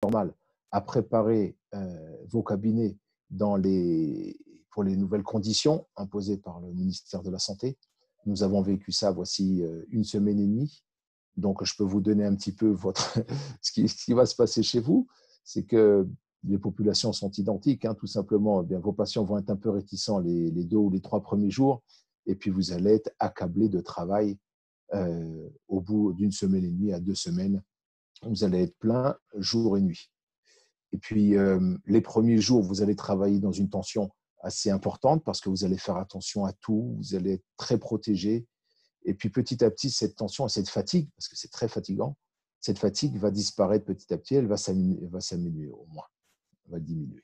normal à préparer vos cabinets pour les nouvelles conditions imposées par le ministère de la Santé. Nous avons vécu ça voici une semaine et demie. Donc, je peux vous donner un petit peu ce qui va se passer chez vous. C'est que les populations sont identiques. Hein, tout simplement, eh bien, vos patients vont être un peu réticents les 2 ou les 3 premiers jours. Et puis, vous allez être accablés de travail au bout d'une semaine et demie à 2 semaines. Vous allez être plein jour et nuit. Et puis, les premiers jours, vous allez travailler dans une tension assez importante parce que vous allez faire attention à tout. Vous allez être très protégé. Et puis, petit à petit, cette tension et cette fatigue, parce que c'est très fatigant, cette fatigue va disparaître petit à petit. Elle va s'amenuiser au moins. Elle va diminuer.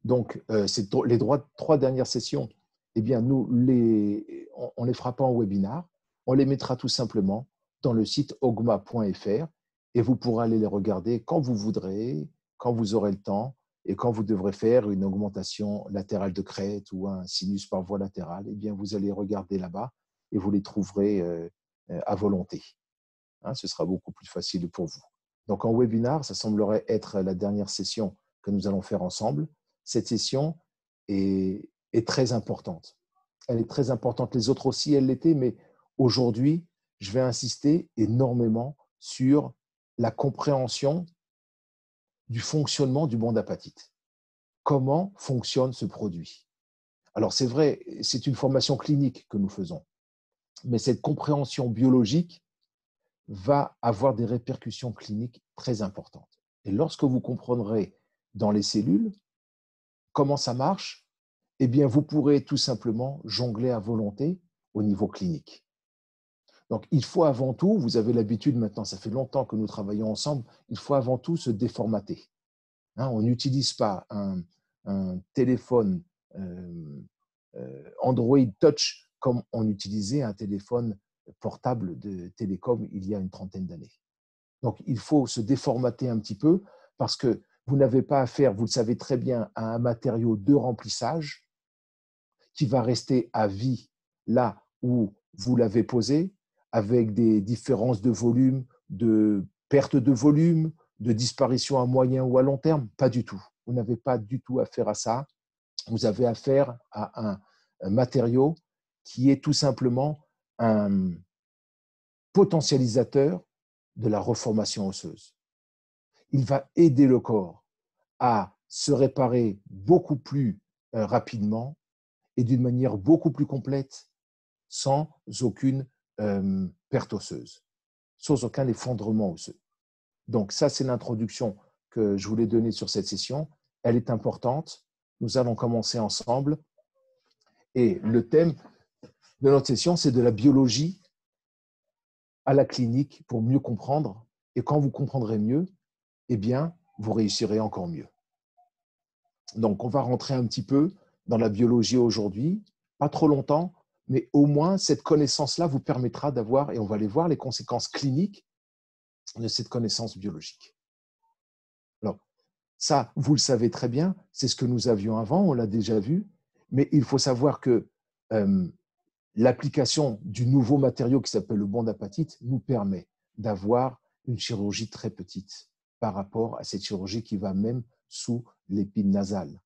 Donc, les 3 dernières sessions, eh bien, on ne les fera pas en webinar. On les mettra tout simplement dans le site ogma.fr et vous pourrez aller les regarder quand vous voudrez, quand vous aurez le temps et quand vous devrez faire une augmentation latérale de crête ou un sinus par voie latérale, eh bien, vous allez regarder là-bas et vous les trouverez à volonté. Hein, ce sera beaucoup plus facile pour vous. Donc, en webinar, ça semblerait être la dernière session que nous allons faire ensemble. Cette session est très importante. Elle est très importante. Les autres aussi, elles l'étaient, mais aujourd'hui, je vais insister énormément sur la compréhension du fonctionnement du bon d'apatite. Comment fonctionne ce produit? Alors, c'est vrai, c'est une formation clinique que nous faisons, mais cette compréhension biologique va avoir des répercussions cliniques très importantes. Et lorsque vous comprendrez dans les cellules comment ça marche, eh bien, vous pourrez tout simplement jongler à volonté au niveau clinique. Donc, il faut avant tout, vous avez l'habitude maintenant, ça fait longtemps que nous travaillons ensemble, il faut avant tout se déformater. Hein, on n'utilise pas un téléphone Android Touch comme on utilisait un téléphone portable de télécom il y a une trentaine d'années. Donc, il faut se déformater un petit peu parce que vous n'avez pas affaire, vous le savez très bien, à un matériau de remplissage qui va rester à vie là où vous l'avez posé, avec des différences de volume, de perte de volume, de disparition à moyen ou à long terme. Pas du tout. Vous n'avez pas du tout affaire à ça. Vous avez affaire à un matériau qui est tout simplement un potentialisateur de la reformation osseuse. Il va aider le corps à se réparer beaucoup plus rapidement et d'une manière beaucoup plus complète, sans aucune perte osseuse, sans aucun effondrement osseux. Donc ça, c'est l'introduction que je voulais donner sur cette session. Elle est importante. Nous allons commencer ensemble. Et le thème de notre session, c'est de la biologie à la clinique pour mieux comprendre. Et quand vous comprendrez mieux, eh bien, vous réussirez encore mieux. Donc, on va rentrer un petit peu dans la biologie aujourd'hui, pas trop longtemps, mais au moins cette connaissance-là vous permettra d'avoir, et on va aller voir les conséquences cliniques de cette connaissance biologique. Alors, ça, vous le savez très bien, c'est ce que nous avions avant, on l'a déjà vu, mais il faut savoir que l'application du nouveau matériau qui s'appelle le bon d'apatite nous permet d'avoir une chirurgie très petite par rapport à cette chirurgie qui va même sous l'épine nasale,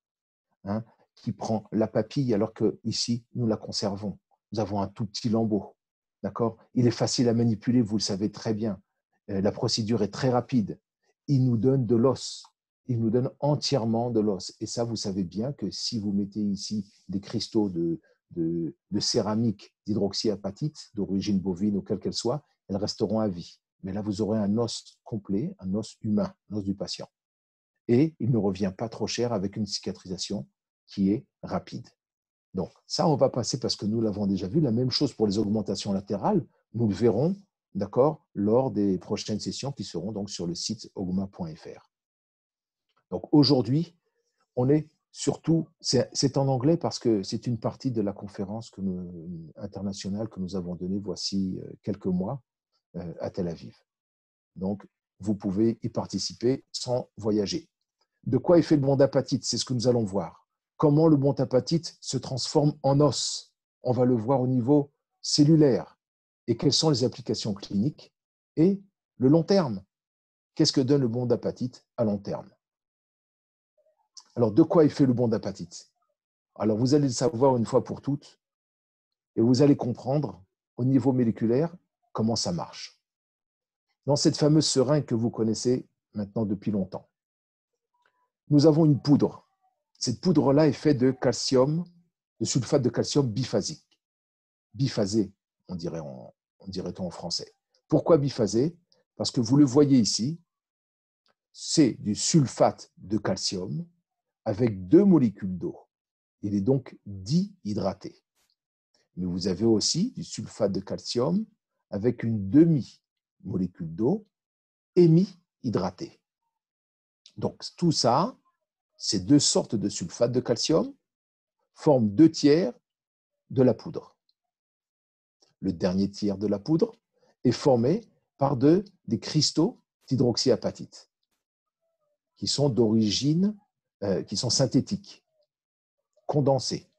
hein, qui prend la papille alors qu'ici, nous la conservons. Nous avons un tout petit lambeau. D'accord ? Il est facile à manipuler, vous le savez très bien. La procédure est très rapide. Il nous donne de l'os. Il nous donne entièrement de l'os. Et ça, vous savez bien que si vous mettez ici des cristaux de céramique d'hydroxyapatite, d'origine bovine ou quelle qu'elle soit, elles resteront à vie. Mais là, vous aurez un os complet, un os humain, l'os du patient. Et il ne revient pas trop cher avec une cicatrisation qui est rapide. Donc, ça, on va passer parce que nous l'avons déjà vu. La même chose pour les augmentations latérales. Nous le verrons, d'accord, lors des prochaines sessions qui seront donc sur le site ogma.fr. Donc, aujourd'hui, on est surtout, c'est en anglais parce que c'est une partie de la conférence internationale que nous avons donnée voici quelques mois à Tel Aviv. Donc, vous pouvez y participer sans voyager. De quoi est fait le bon d'apatite? C'est ce que nous allons voir. Comment le bon d'apatite se transforme en os? On va le voir au niveau cellulaire. Et quelles sont les applications cliniques et le long terme? Qu'est-ce que donne le bon d'apatite à long terme? Alors, de quoi est fait le bon d'apatite? Alors, vous allez le savoir une fois pour toutes et vous allez comprendre au niveau moléculaire comment ça marche. Dans cette fameuse seringue que vous connaissez maintenant depuis longtemps, nous avons une poudre. Cette poudre-là est faite de calcium, de sulfate de calcium biphasique. Biphasé, on dirait-on en français. Pourquoi biphasé? Parce que vous le voyez ici, c'est du sulfate de calcium avec 2 molécules d'eau. Il est donc dihydraté. Mais vous avez aussi du sulfate de calcium avec une demi-molécule d'eau hémihydratée. Donc tout ça, ces 2 sortes de sulfate de calcium forment 2 tiers de la poudre. Le dernier tiers de la poudre est formé par des cristaux d'hydroxyapatite qui sont d'origine, qui sont synthétiques, condensés.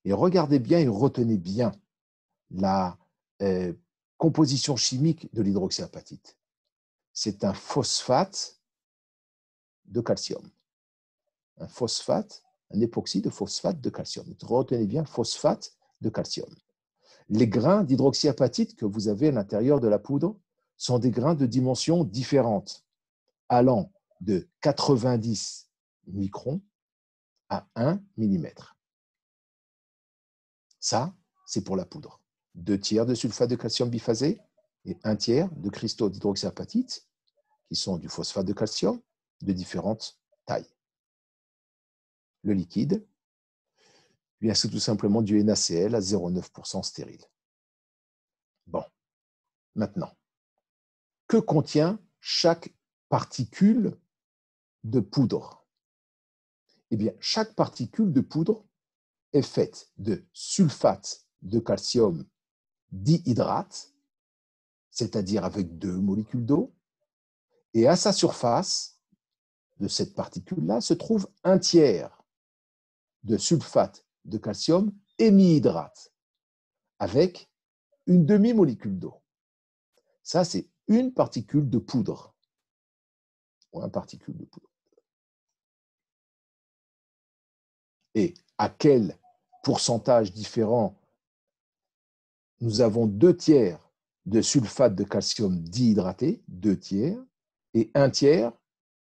Et regardez bien et retenez bien la composition chimique de l'hydroxyapatite. C'est un phosphate de calcium. Un phosphate, un époxy de phosphate de calcium. Retenez bien phosphate de calcium. Les grains d'hydroxyapatite que vous avez à l'intérieur de la poudre sont des grains de dimensions différentes, allant de 90 microns à 1 mm. Ça, c'est pour la poudre. 2 tiers de sulfate de calcium biphasé et 1 tiers de cristaux d'hydroxyapatite, qui sont du phosphate de calcium de différentes tailles. Le liquide, c'est tout simplement du NaCl à 0,9% stérile. Bon, maintenant, que contient chaque particule de poudre? Eh bien, chaque particule de poudre est faite de sulfate de calcium dihydrate, c'est-à-dire avec 2 molécules d'eau, et à sa surface de cette particule-là se trouve 1 tiers de sulfate de calcium hémihydrate, avec une demi-molécule d'eau. Ça, c'est une particule de poudre, ou un particule de poudre. Et à quel pourcentage différent nous avons 2 tiers de sulfate de calcium dihydraté, 2 tiers, et 1 tiers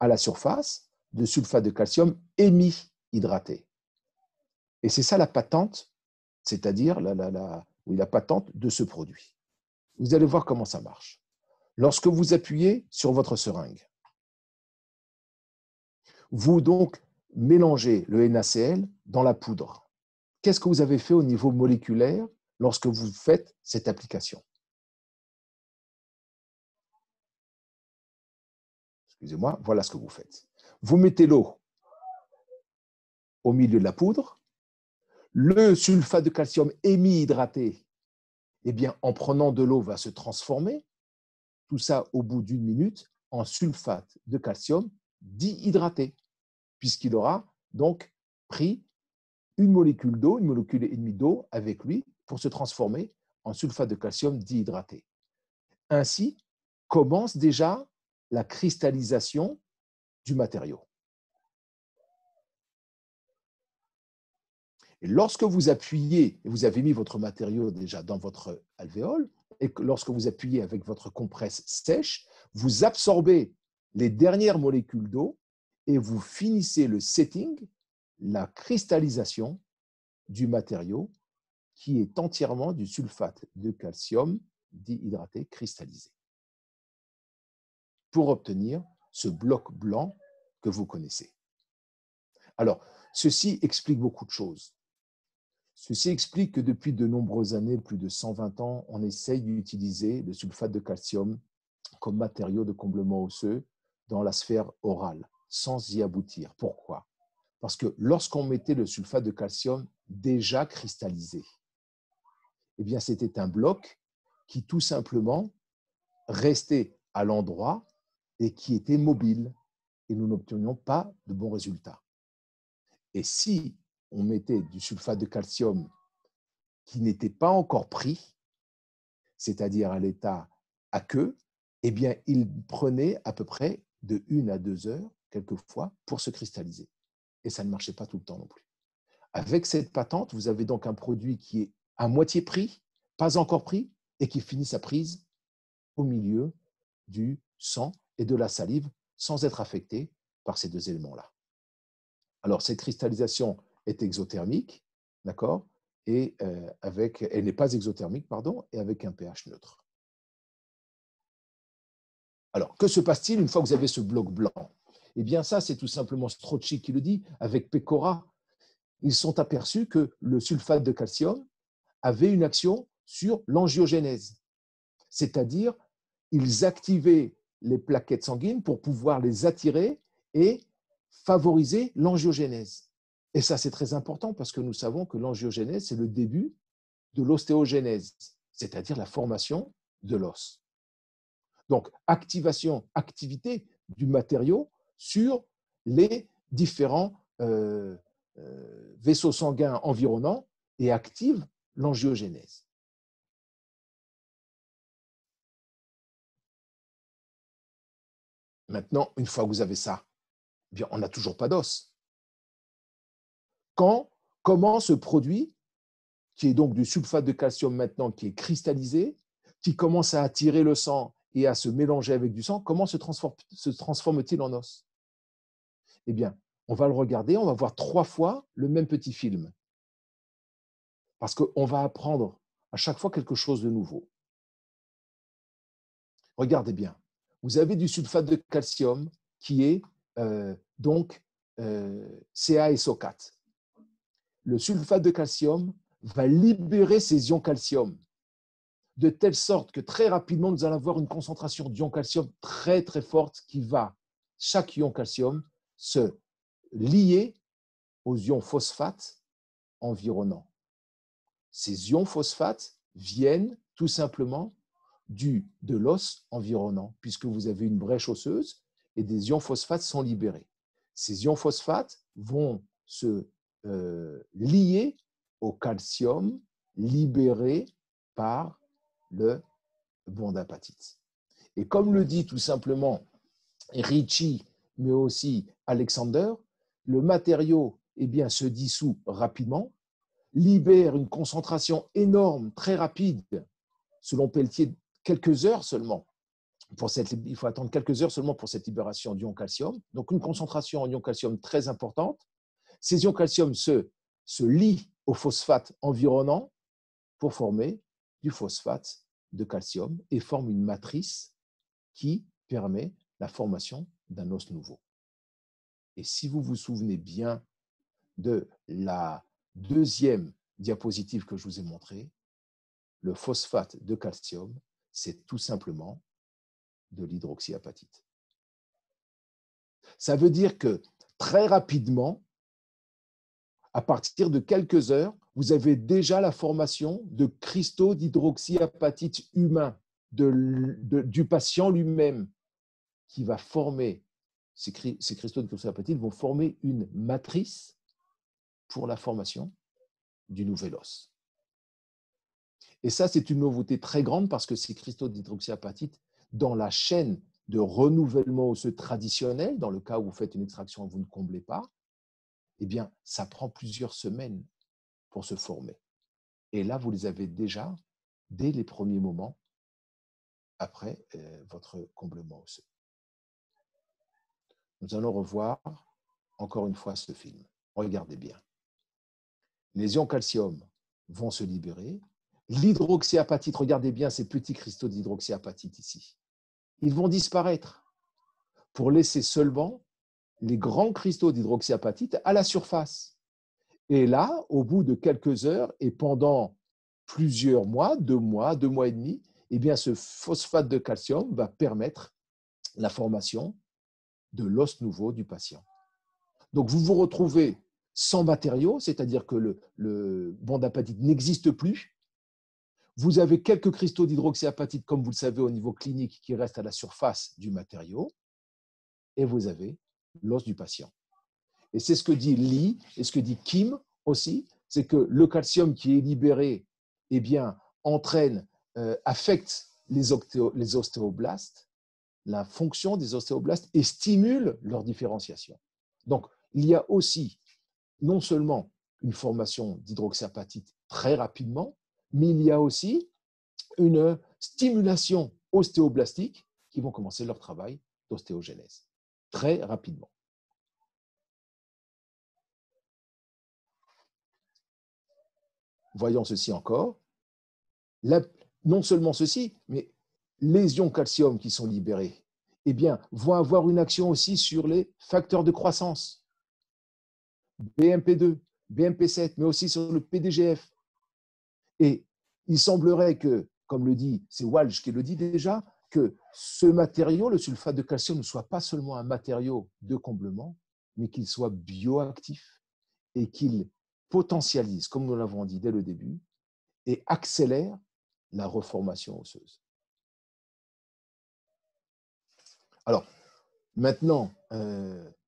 à la surface de sulfate de calcium hémihydraté. Et c'est ça la patente, c'est-à-dire la patente de ce produit. Vous allez voir comment ça marche. Lorsque vous appuyez sur votre seringue, vous donc mélangez le NaCl dans la poudre. Qu'est-ce que vous avez fait au niveau moléculaire lorsque vous faites cette application? Excusez-moi, voilà ce que vous faites. Vous mettez l'eau au milieu de la poudre. Le sulfate de calcium hémihydraté, eh bien, en prenant de l'eau, va se transformer, tout ça au bout d'1 minute, en sulfate de calcium dihydraté, puisqu'il aura donc pris une molécule d'eau, 1,5 molécule d'eau avec lui pour se transformer en sulfate de calcium dihydraté. Ainsi commence déjà la cristallisation du matériau. Et lorsque vous appuyez, et vous avez mis votre matériau déjà dans votre alvéole, et que lorsque vous appuyez avec votre compresse sèche, vous absorbez les dernières molécules d'eau et vous finissez le setting, la cristallisation du matériau qui est entièrement du sulfate de calcium dihydraté cristallisé pour obtenir ce bloc blanc que vous connaissez. Alors, ceci explique beaucoup de choses. Ceci explique que depuis de nombreuses années, plus de 120 ans, on essaye d'utiliser le sulfate de calcium comme matériau de comblement osseux dans la sphère orale, sans y aboutir. Pourquoi? Parce que lorsqu'on mettait le sulfate de calcium déjà cristallisé, eh bien, c'était un bloc qui tout simplement restait à l'endroit et qui était mobile, et nous n'obtenions pas de bons résultats. Et si on mettait du sulfate de calcium qui n'était pas encore pris, c'est-à-dire à l'état aqueux, eh bien, il prenait à peu près de 1 à 2 heures, quelquefois, pour se cristalliser. Et ça ne marchait pas tout le temps non plus. Avec cette patente, vous avez donc un produit qui est à moitié pris, pas encore pris, et qui finit sa prise au milieu du sang et de la salive sans être affecté par ces deux éléments-là. Alors, cette cristallisation est exothermique, d'accord, et elle n'est pas exothermique, pardon, et avec un pH neutre. Alors, que se passe-t-il une fois que vous avez ce bloc blanc? Eh bien, ça, c'est tout simplement Strozzi qui le dit, avec Pecora. Ils sont aperçus que le sulfate de calcium avait une action sur l'angiogénèse, c'est-à-dire ils activaient les plaquettes sanguines pour pouvoir les attirer et favoriser l'angiogénèse. Et ça, c'est très important parce que nous savons que l'angiogénèse, c'est le début de l'ostéogénèse, c'est-à-dire la formation de l'os. Donc, activité du matériau sur les différents vaisseaux sanguins environnants et active l'angiogénèse. Maintenant, une fois que vous avez ça, eh bien, on n'a toujours pas d'os. Comment ce produit, qui est donc du sulfate de calcium maintenant, qui est cristallisé, qui commence à attirer le sang et à se mélanger avec du sang, comment se transforme-t-il en os? Eh bien, on va le regarder, on va voir 3 fois le même petit film. Parce qu'on va apprendre à chaque fois quelque chose de nouveau. Regardez bien. Vous avez du sulfate de calcium qui est donc CaSO4. Le sulfate de calcium va libérer ces ions calcium de telle sorte que très rapidement, nous allons avoir une concentration d'ions calcium très très forte qui va, chaque ion calcium, se lier aux ions phosphate environnants. Ces ions phosphates viennent tout simplement de l'os environnant, puisque vous avez une brèche osseuse et des ions phosphates sont libérés. Ces ions phosphates vont se lier au calcium libéré par le bande apatite. Et comme le dit tout simplement Ricci, mais aussi Alexander, le matériau se dissout rapidement, libère une concentration énorme, très rapide, selon Pelletier, quelques heures seulement. Il faut attendre quelques heures seulement pour cette libération d'ion calcium. Donc, une concentration en ion calcium très importante. Ces ions calcium se lient au phosphate environnant pour former du phosphate de calcium et forment une matrice qui permet la formation d'un os nouveau. Et si vous vous souvenez bien de la deuxième diapositive que je vous ai montrée, le phosphate de calcium, c'est tout simplement de l'hydroxyapatite. Ça veut dire que très rapidement, à partir de quelques heures, vous avez déjà la formation de cristaux d'hydroxyapatite humains, du patient lui-même, qui va former, ces cristaux d'hydroxyapatite vont former une matrice pour la formation du nouvel os. Et ça, c'est une nouveauté très grande parce que ces cristaux d'hydroxyapatite, dans la chaîne de renouvellement osseux traditionnel, dans le cas où vous faites une extraction et vous ne comblez pas, eh bien, ça prend plusieurs semaines pour se former. Et là, vous les avez déjà dès les premiers moments après votre comblement osseux. Nous allons revoir encore une fois ce film. Regardez bien. Les ions calcium vont se libérer. L'hydroxyapatite, regardez bien ces petits cristaux d'hydroxyapatite ici. Ils vont disparaître pour laisser seulement les grands cristaux d'hydroxyapatite à la surface. Et là, au bout de quelques heures et pendant plusieurs mois, 2 mois, 2 mois et demi, eh bien, ce phosphate de calcium va permettre la formation de l'os nouveau du patient. Donc, vous vous retrouvez sans matériaux, c'est-à-dire que le bande apatite n'existe plus. Vous avez quelques cristaux d'hydroxyapatite, comme vous le savez, au niveau clinique, qui restent à la surface du matériau, et vous avez l'os du patient. Et c'est ce que dit Lee et ce que dit Kim aussi, c'est que le calcium qui est libéré affecte les ostéoblastes la fonction des ostéoblastes et stimule leur différenciation. Donc, il y a aussi non seulement une formation d'hydroxyapatite très rapidement, mais il y a aussi une stimulation ostéoblastique qui vont commencer leur travail d'ostéogénèse très rapidement. Voyons ceci encore. Non seulement ceci, mais les ions calcium qui sont libérés eh bien, vont avoir une action aussi sur les facteurs de croissance, BMP2, BMP7, mais aussi sur le PDGF. Et il semblerait que, comme le dit, c'est Walsh qui le dit déjà, que ce matériau, le sulfate de calcium, ne soit pas seulement un matériau de comblement, mais qu'il soit bioactif et qu'il potentialise, comme nous l'avons dit dès le début, et accélère la reformation osseuse. Alors, maintenant,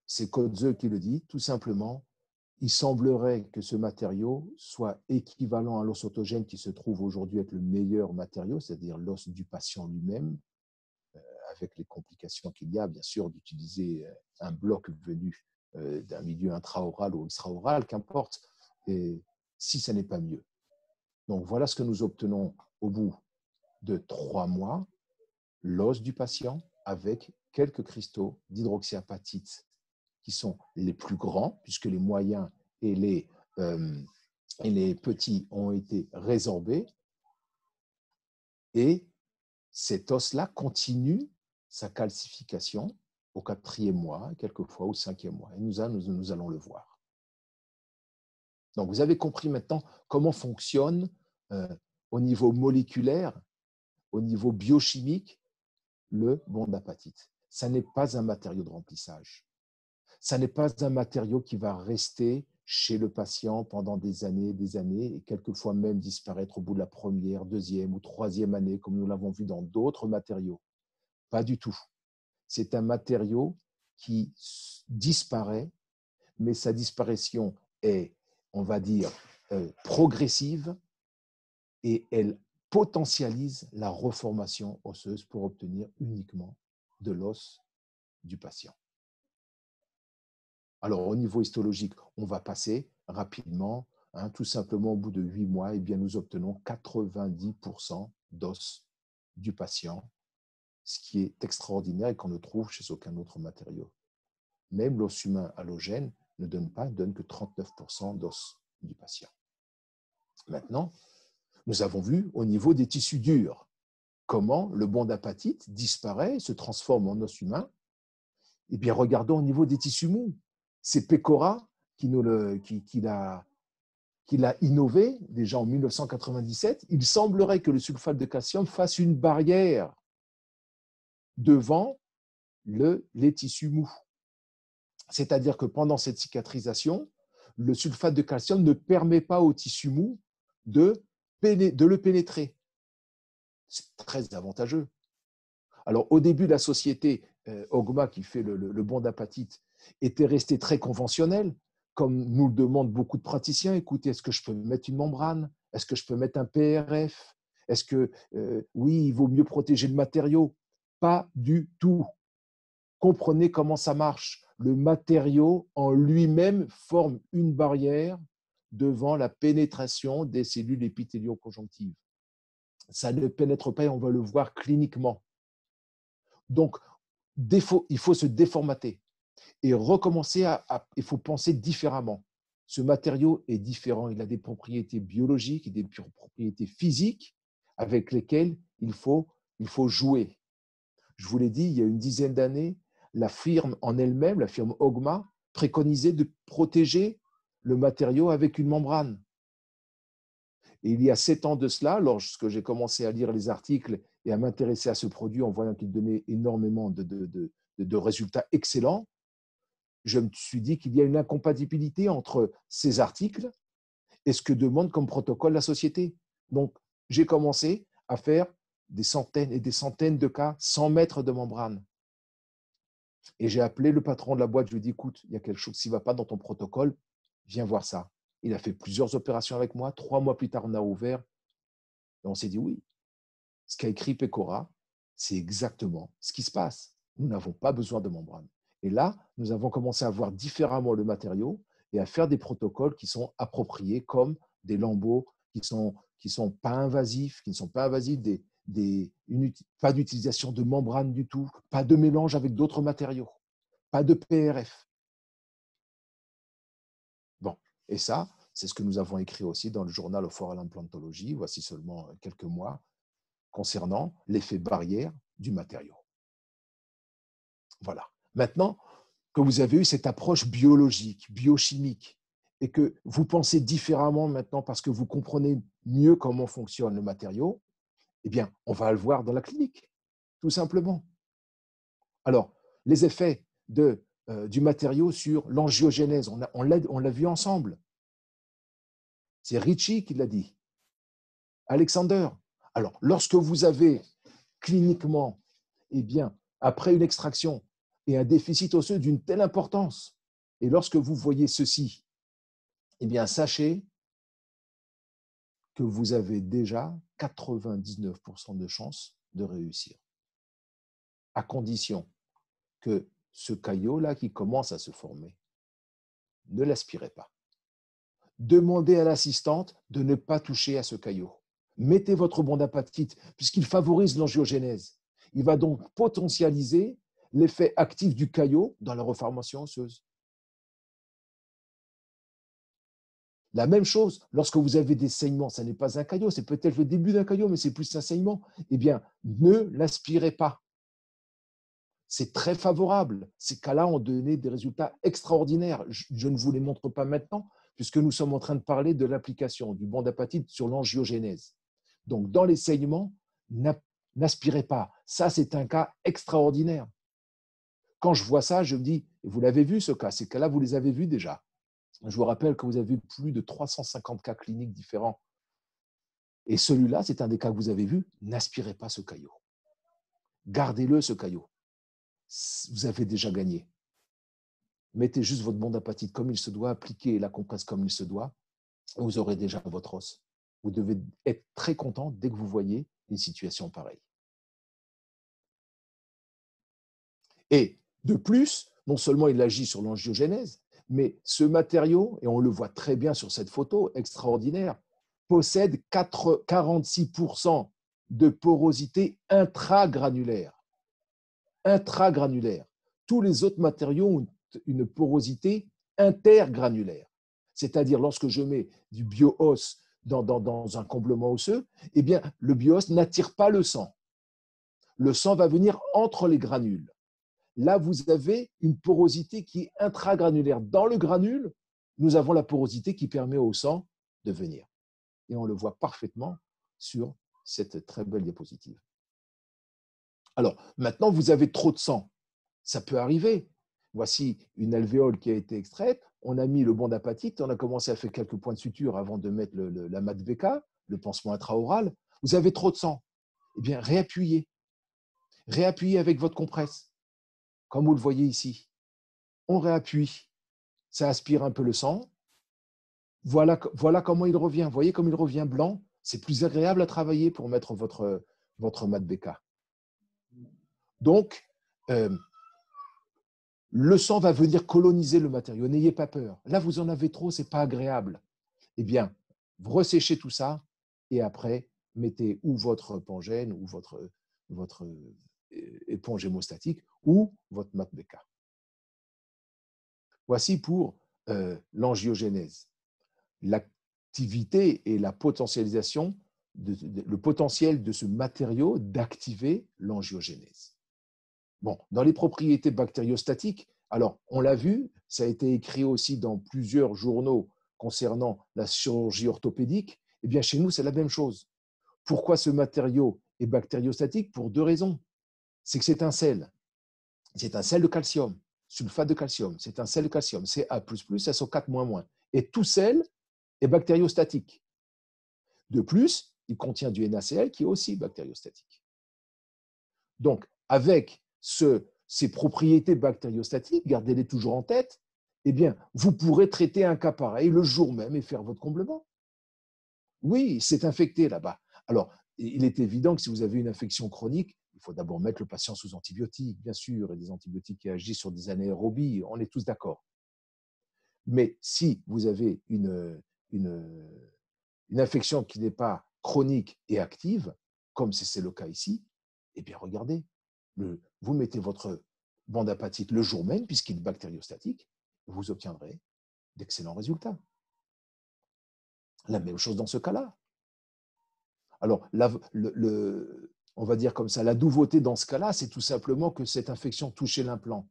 c'est Kotzé qui le dit, tout simplement, il semblerait que ce matériau soit équivalent à l'os autogène qui se trouve aujourd'hui être le meilleur matériau, c'est-à-dire l'os du patient lui-même, avec les complications qu'il y a, bien sûr, d'utiliser un bloc venu d'un milieu intraoral ou extraoral, qu'importe, et si ce n'est pas mieux. Donc, voilà ce que nous obtenons au bout de 3 mois, l'os du patient avec quelques cristaux d'hydroxyapatite qui sont les plus grands, puisque les moyens et les petits ont été résorbés. Et cet os-là continue sa calcification au 4e mois, quelquefois au 5e mois. Et nous allons le voir. Donc, vous avez compris maintenant comment fonctionne au niveau moléculaire, au niveau biochimique, le bondapatite. Ça n'est pas un matériau de remplissage. Ça n'est pas un matériau qui va rester chez le patient pendant des années et quelquefois même disparaître au bout de la 1e, 2e ou 3e année, comme nous l'avons vu dans d'autres matériaux. Pas du tout. C'est un matériau qui disparaît, mais sa disparition est, on va dire, progressive et elle potentialise la reformation osseuse pour obtenir uniquement de l'os du patient. Alors, au niveau histologique, on va passer rapidement, tout simplement au bout de 8 mois, eh bien, nous obtenons 90% d'os du patient, ce qui est extraordinaire et qu'on ne trouve chez aucun autre matériau. Même l'os humain allogène ne donne que 39% d'os du patient. Maintenant, nous avons vu au niveau des tissus durs comment le bondapatite disparaît, se transforme en os humain. Eh bien, regardons au niveau des tissus mous. C'est Pecora qui l'a innové déjà en 1997. Il semblerait que le sulfate de calcium fasse une barrière devant les tissus mous. C'est-à-dire que pendant cette cicatrisation, le sulfate de calcium ne permet pas au tissu mou de le pénétrer. C'est très avantageux. Alors, au début, la société Ogma, qui fait le bondapatite, était restée très conventionnelle, comme nous le demandent beaucoup de praticiens. Écoutez, est-ce que je peux mettre une membrane? Est-ce que je peux mettre un PRF? Est-ce que, oui, il vaut mieux protéger le matériau? Pas du tout. Comprenez comment ça marche. Le matériau en lui-même forme une barrière devant la pénétration des cellules épithélio-conjonctives. Ça ne pénètre pas et on va le voir cliniquement. Donc, il faut se déformater et recommencer il faut penser différemment. Ce matériau est différent, il a des propriétés biologiques et des propriétés physiques avec lesquelles il faut jouer. Je vous l'ai dit, il y a une dizaine d'années, la firme en elle-même, la firme Ogma, préconisait de protéger le matériau avec une membrane. Et il y a 7 ans de cela, lorsque j'ai commencé à lire les articles et à m'intéresser à ce produit en voyant qu'il donnait énormément de résultats excellents, je me suis dit qu'il y a une incompatibilité entre ces articles et ce que demande comme protocole la société. Donc, j'ai commencé à faire des centaines et des centaines de cas sans mettre de membrane. Et j'ai appelé le patron de la boîte, je lui ai dit, écoute, il y a quelque chose qui ne va pas dans ton protocole, viens voir ça. Il a fait plusieurs opérations avec moi. 3 mois plus tard, on a ouvert et on s'est dit oui. Ce qu'a écrit Pecora, C'est exactement ce qui se passe. Nous n'avons pas besoin de membrane. Et là, nous avons commencé à voir différemment le matériau et à faire des protocoles qui sont appropriés, comme des lambeaux qui sont pas invasifs, qui ne sont pas invasifs, pas d'utilisation de membrane du tout, pas de mélange avec d'autres matériaux, pas de PRF. Bon, et ça, c'est ce que nous avons écrit aussi dans le journal of Oral Implantology, voici seulement quelques mois, concernant l'effet barrière du matériau. Voilà. Maintenant que vous avez eu cette approche biologique, biochimique, et que vous pensez différemment maintenant parce que vous comprenez mieux comment fonctionne le matériau, eh bien, on va le voir dans la clinique, tout simplement. Alors, les effets du matériau sur l'angiogénèse, on l'a vu ensemble. C'est Ricci qui l'a dit. Alexander. Alors, lorsque vous avez cliniquement, eh bien, après une extraction et un déficit osseux d'une telle importance, et lorsque vous voyez ceci, eh bien, sachez que vous avez déjà 99% de chances de réussir, à condition que ce caillot-là qui commence à se former, ne l'aspirez pas. Demandez à l'assistante de ne pas toucher à ce caillot. Mettez votre bande apatite, puisqu'il favorise l'angiogénèse. Il va donc potentialiser l'effet actif du caillot dans la reformation osseuse. La même chose, lorsque vous avez des saignements, ça n'est pas un caillot, c'est peut-être le début d'un caillot, mais c'est plus un saignement. Eh bien, ne l'aspirez pas. C'est très favorable. Ces cas-là ont donné des résultats extraordinaires. Je ne vous les montre pas maintenant, puisque nous sommes en train de parler de l'application du bande apatite sur l'angiogénèse. Donc, dans les saignements, n'aspirez pas. Ça, c'est un cas extraordinaire. Quand je vois ça, je me dis, vous l'avez vu ce cas, ces cas-là, vous les avez vus déjà. Je vous rappelle que vous avez plus de 350 cas cliniques différents. Et celui-là, c'est un des cas que vous avez vu. N'aspirez pas ce caillot. Gardez-le, ce caillot. Vous avez déjà gagné. Mettez juste votre bande apatite comme il se doit, appliquez la compresse comme il se doit, vous aurez déjà votre os. Vous devez être très content dès que vous voyez une situation pareille. Et de plus, non seulement il agit sur l'angiogénèse, mais ce matériau, et on le voit très bien sur cette photo extraordinaire, possède 46% de porosité intragranulaire. Intragranulaire. Tous les autres matériaux ont une porosité intergranulaire. C'est-à-dire, lorsque je mets du bio-os dans un comblement osseux, eh bien, le bio-os n'attire pas le sang. Le sang va venir entre les granules. Là, vous avez une porosité qui est intragranulaire. Dans le granule, nous avons la porosité qui permet au sang de venir. Et on le voit parfaitement sur cette très belle diapositive. Alors, maintenant, vous avez trop de sang. Ça peut arriver. Voici une alvéole qui a été extraite. On a mis le bande apatite. On a commencé à faire quelques points de suture avant de mettre la MAD-BK, le pansement intraoral. Vous avez trop de sang. Eh bien, réappuyez. Réappuyez avec votre compresse, comme vous le voyez ici. On réappuie. Ça aspire un peu le sang. Voilà comment il revient. Vous voyez comme il revient blanc. C'est plus agréable à travailler pour mettre votre MAD-BK. Donc, le sang va venir coloniser le matériau. N'ayez pas peur. Là, vous en avez trop, ce n'est pas agréable. Eh bien, vous resséchez tout ça et après, mettez ou votre pangène ou votre éponge hémostatique ou votre MAD-BK. Voici pour l'angiogénèse. L'activité et la potentialisation, le potentiel de ce matériau d'activer l'angiogénèse. Bon, dans les propriétés bactériostatiques, alors on l'a vu, ça a été écrit aussi dans plusieurs journaux concernant la chirurgie orthopédique, eh bien chez nous c'est la même chose. Pourquoi ce matériau est bactériostatique? Pour deux raisons. C'est que c'est un sel de calcium, sulfate de calcium, c'est un sel de calcium, Ca++, SO4-. Et tout sel est bactériostatique. De plus, il contient du NaCl qui est aussi bactériostatique. Donc, avec ces propriétés bactériostatiques, gardez-les toujours en tête, eh bien, vous pourrez traiter un cas pareil le jour même et faire votre comblement. Oui, c'est infecté là-bas. Alors, il est évident que si vous avez une infection chronique, il faut d'abord mettre le patient sous antibiotiques, bien sûr, et des antibiotiques qui agissent sur des anaérobies, on est tous d'accord. Mais si vous avez une infection qui n'est pas chronique et active, comme c'est le cas ici, eh bien regardez, vous mettez votre bande apatite le jour même, puisqu'il est bactériostatique, vous obtiendrez d'excellents résultats. La même chose dans ce cas-là. Alors, on va dire comme ça, la nouveauté dans ce cas-là, c'est tout simplement que cette infection touchait l'implant.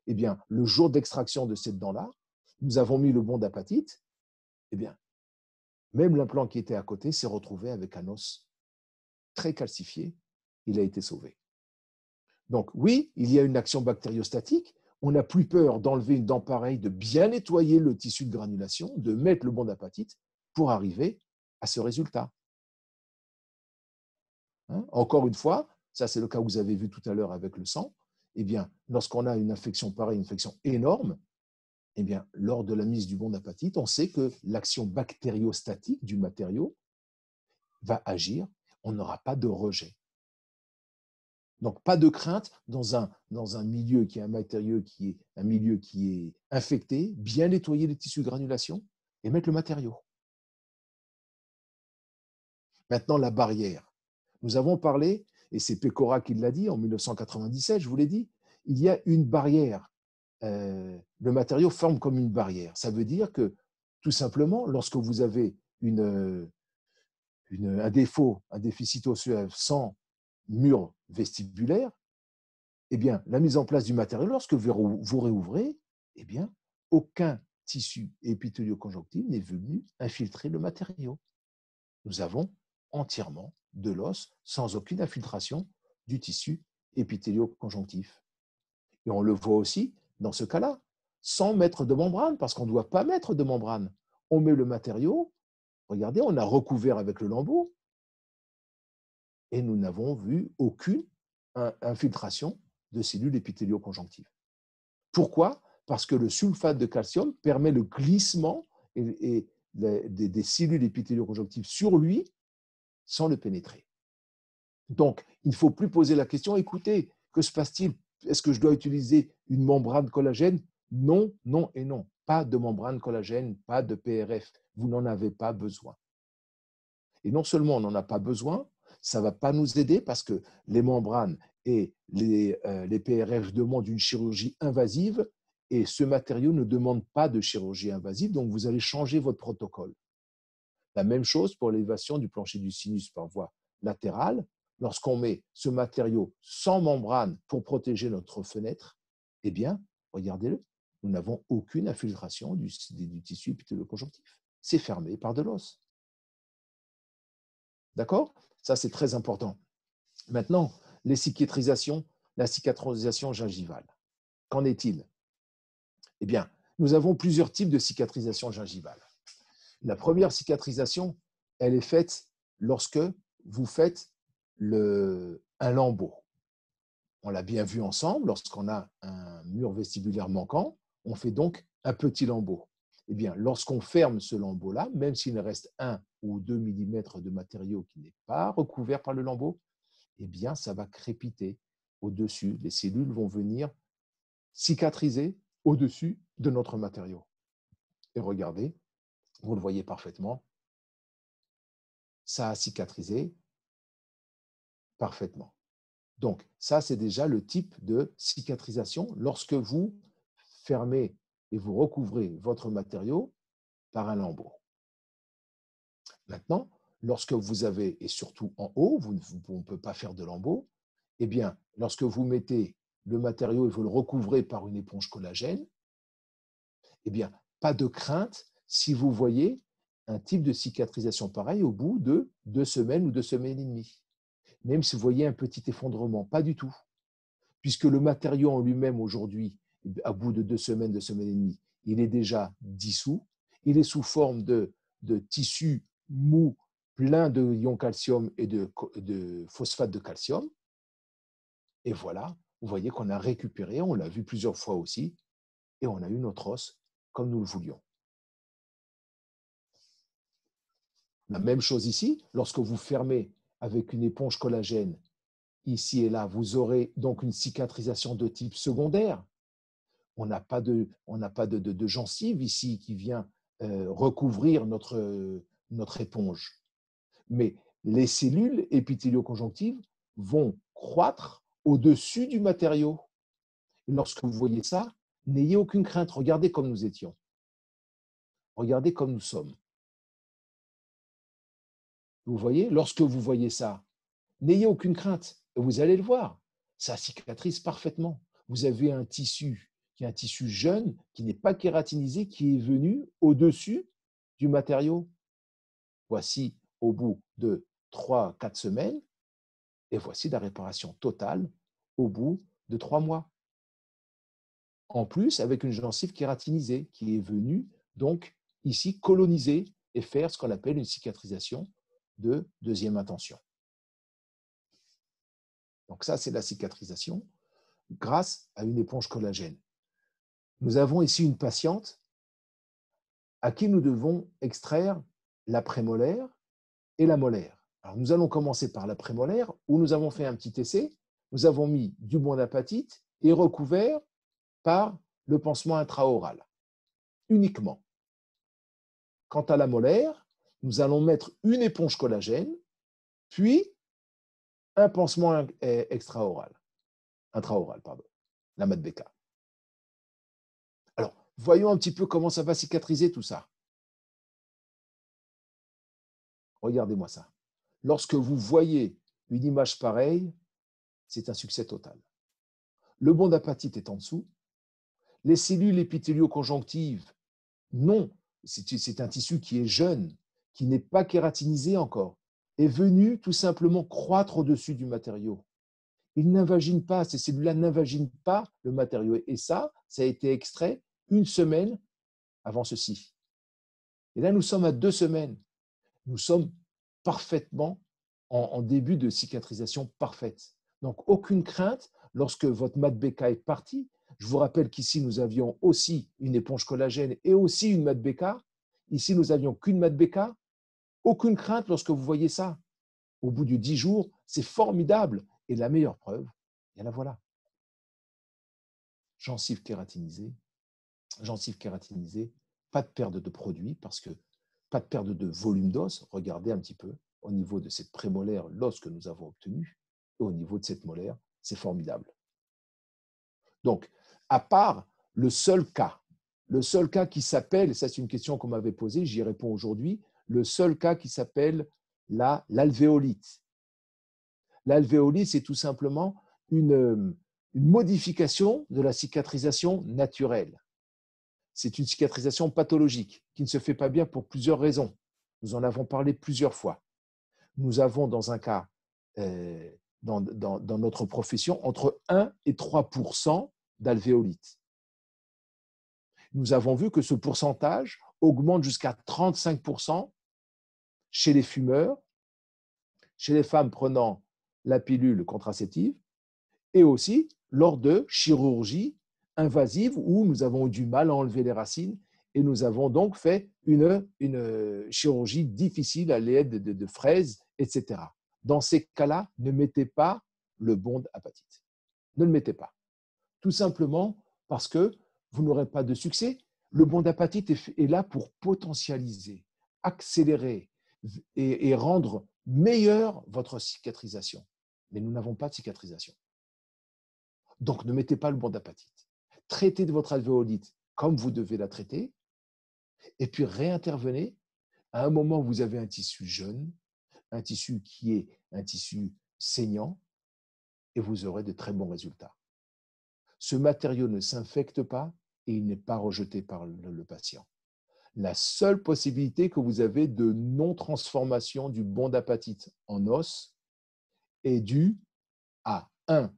Eh bien, le jour d'extraction de cette dent-là, nous avons mis le bond d'apatite, eh bien, même l'implant qui était à côté s'est retrouvé avec un os très calcifié, il a été sauvé. Donc oui, il y a une action bactériostatique, on n'a plus peur d'enlever une dent pareille, de bien nettoyer le tissu de granulation, de mettre le bond d'apatite pour arriver à ce résultat. Encore une fois, ça c'est le cas que vous avez vu tout à l'heure avec le sang, eh bien, lorsqu'on a une infection pareille, une infection énorme, eh bien, lors de la mise du bond d'apatite, on sait que l'action bactériostatique du matériau va agir, on n'aura pas de rejet. Donc, pas de crainte dans un milieu qui est un matériau qui est un milieu qui est infecté, bien nettoyer les tissus de granulation et mettre le matériau. Maintenant, la barrière. Nous avons parlé, et c'est Pecora qui l'a dit en 1997, je vous l'ai dit, il y a une barrière. Le matériau forme comme une barrière. Ça veut dire que, tout simplement, lorsque vous avez un défaut, un déficit osseux sans mur vestibulaire, eh bien, la mise en place du matériau, lorsque vous réouvrez, eh bien, aucun tissu épithéliaux-conjonctif n'est venu infiltrer le matériau. Nous avons entièrement de l'os sans aucune infiltration du tissu épithéliaux-conjonctif. Et on le voit aussi dans ce cas-là, sans mettre de membrane, parce qu'on ne doit pas mettre de membrane. On met le matériau, regardez, on a recouvert avec le lambeau, et nous n'avons vu aucune infiltration de cellules épithéliaux-conjonctives. Pourquoi? Parce que le sulfate de calcium permet le glissement des cellules épithéliaux-conjonctives sur lui sans le pénétrer. Donc, il ne faut plus poser la question, écoutez, que se passe-t-il? Est-ce que je dois utiliser une membrane collagène? Non, non et non. Pas de membrane collagène, pas de PRF. Vous n'en avez pas besoin. Et non seulement on n'en a pas besoin, ça ne va pas nous aider parce que les membranes et les PRF demandent une chirurgie invasive et ce matériau ne demande pas de chirurgie invasive, donc vous allez changer votre protocole. La même chose pour l'élévation du plancher du sinus par voie latérale. Lorsqu'on met ce matériau sans membrane pour protéger notre fenêtre, eh bien, regardez-le, nous n'avons aucune infiltration du tissu épithéliaux-conjonctif. C'est fermé par de l'os. D'accord? Ça, c'est très important. Maintenant, les cicatrisations, la cicatrisation gingivale. Qu'en est-il? Eh bien, nous avons plusieurs types de cicatrisation gingivale. La première cicatrisation, elle est faite lorsque vous faites un lambeau. On l'a bien vu ensemble, lorsqu'on a un mur vestibulaire manquant, on fait donc un petit lambeau. Eh bien, lorsqu'on ferme ce lambeau-là, même s'il reste 1 ou 2 mm de matériau qui n'est pas recouvert par le lambeau, eh bien, ça va crépiter au-dessus. Les cellules vont venir cicatriser au-dessus de notre matériau. Et regardez, vous le voyez parfaitement, ça a cicatrisé parfaitement. Donc, ça, c'est déjà le type de cicatrisation lorsque vous fermez et vous recouvrez votre matériau par un lambeau. Maintenant, lorsque vous avez, et surtout en haut, on ne peut pas faire de lambeau, eh bien, lorsque vous mettez le matériau et vous le recouvrez par une éponge collagène, eh bien, pas de crainte si vous voyez un type de cicatrisation pareil au bout de 2 semaines ou 2 semaines et demie. Même si vous voyez un petit effondrement, pas du tout. Puisque le matériau en lui-même aujourd'hui, à bout de 2 semaines, 2 semaines et demie, il est déjà dissous, il est sous forme de tissu mou plein de ions calcium et de phosphate de calcium. Et voilà, vous voyez qu'on a récupéré, on l'a vu plusieurs fois aussi, et on a eu notre os comme nous le voulions. La même chose ici, lorsque vous fermez avec une éponge collagène ici et là, vous aurez donc une cicatrisation de type secondaire. On n'a pas de gencive ici qui vient recouvrir notre éponge. Mais les cellules épithélioconjonctives vont croître au-dessus du matériau. Et lorsque vous voyez ça, n'ayez aucune crainte. Regardez comme nous étions. Regardez comme nous sommes. Vous voyez, lorsque vous voyez ça, n'ayez aucune crainte. Vous allez le voir. Ça cicatrise parfaitement. Vous avez un tissu qui est un tissu jeune, qui n'est pas kératinisé, qui est venu au-dessus du matériau. Voici au bout de 3-4 semaines, et voici la réparation totale au bout de 3 mois. En plus, avec une gencive kératinisée qui est venue donc ici coloniser et faire ce qu'on appelle une cicatrisation de deuxième intention. Donc ça, c'est la cicatrisation grâce à une éponge collagène. Nous avons ici une patiente à qui nous devons extraire la prémolaire et la molaire. Alors, nous allons commencer par la prémolaire où nous avons fait un petit essai. Nous avons mis du bondapatite et recouvert par le pansement intraoral, uniquement. Quant à la molaire, nous allons mettre une éponge collagène, puis un pansement intraoral, la Madt-Beka. Alors, voyons un petit peu comment ça va cicatriser tout ça. Regardez-moi ça. Lorsque vous voyez une image pareille, c'est un succès total. Le bondapatite est en dessous. Les cellules épithélioconjonctives, non, c'est un tissu qui est jeune, qui n'est pas kératinisé encore, est venu tout simplement croître au-dessus du matériau. Il n'invagine pas, ces cellules-là n'invaginent pas le matériau. Et ça a été extrait 1 semaine avant ceci. Et là, nous sommes à 2 semaines. Nous sommes parfaitement en début de cicatrisation parfaite. Donc, aucune crainte lorsque votre Madt-Beka est parti. Je vous rappelle qu'ici, nous avions aussi une éponge collagène et aussi une Madt-Beka. Ici, nous n'avions qu'une Madt-Beka. Aucune crainte lorsque vous voyez ça. Au bout de 10 jours, c'est formidable. Et la meilleure preuve, et la voilà. Gencive kératinisée, pas de perte de produit parce que pas de perte de volume d'os. Regardez un petit peu au niveau de cette prémolaire l'os que nous avons obtenu et au niveau de cette molaire, c'est formidable. Donc, à part le seul cas qui s'appelle, ça c'est une question qu'on m'avait posée, j'y réponds aujourd'hui, le seul cas qui s'appelle l'alvéolite. L'alvéolite, c'est tout simplement une modification de la cicatrisation naturelle. C'est une cicatrisation pathologique qui ne se fait pas bien pour plusieurs raisons. Nous en avons parlé plusieurs fois. Nous avons dans un cas, dans notre profession, entre 1 et 3% d'alvéolite. Nous avons vu que ce pourcentage augmente jusqu'à 35% chez les fumeurs, chez les femmes prenant la pilule contraceptive et aussi lors de chirurgies invasives où nous avons eu du mal à enlever les racines et nous avons donc fait une chirurgie difficile à l'aide de fraises, etc. Dans ces cas-là, ne mettez pas le bondapatite. Ne le mettez pas. Tout simplement parce que vous n'aurez pas de succès. Le bondapatite est là pour potentialiser, accélérer et rendre meilleure votre cicatrisation. Mais nous n'avons pas de cicatrisation. Donc, ne mettez pas le bondapatite. Traitez de votre alvéolite comme vous devez la traiter et puis réintervenez à un moment où vous avez un tissu jeune, un tissu qui est un tissu saignant et vous aurez de très bons résultats. Ce matériau ne s'infecte pas et il n'est pas rejeté par le patient. La seule possibilité que vous avez de non-transformation du bondapatite en os est due à 1.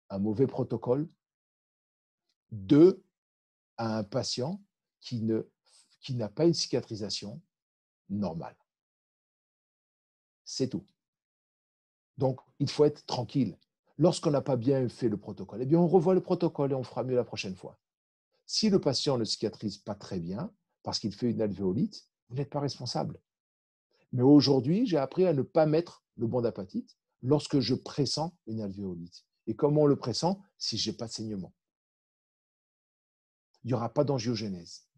Un mauvais protocole, 2. à un patient qui n'a pas une cicatrisation normale. C'est tout. Donc, il faut être tranquille. Lorsqu'on n'a pas bien fait le protocole, eh bien, on revoit le protocole et on fera mieux la prochaine fois. Si le patient ne cicatrise pas très bien, parce qu'il fait une alvéolite, vous n'êtes pas responsable. Mais aujourd'hui, j'ai appris à ne pas mettre le bondapatite. lorsque je pressens une alvéolite. Et comment on le pressent? Si je n'ai pas de saignement. Il n'y aura pas d'angiogénèse.